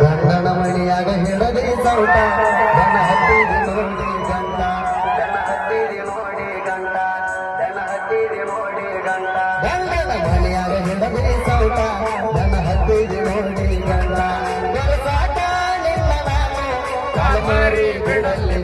ಗಂಡನ ಮಣಿಯಾಗ ಹಿಡದಿ ಸೌಟ ದನ ಹತ್ತಿದಿ ನೋಡಿ ಗಂಡ ದನ ಹತ್ತಿದಿ ನೋಡಿ ಗಂಡ ದನ ಹತ್ತಿದಿ ನೋಡಿ ಗಂಡ ಗಂಡನ ಮಣಿಯಾಗ ಹಿಡದಿ ಸೌಟ ದನ ಹತ್ತಿದಿ ನೋಡಿ ಗಂಡ ಸಾಟ ನಿನ್ನ ನಾನು ಕಾಲ್ಮರಿ ಬಿಡಲಿ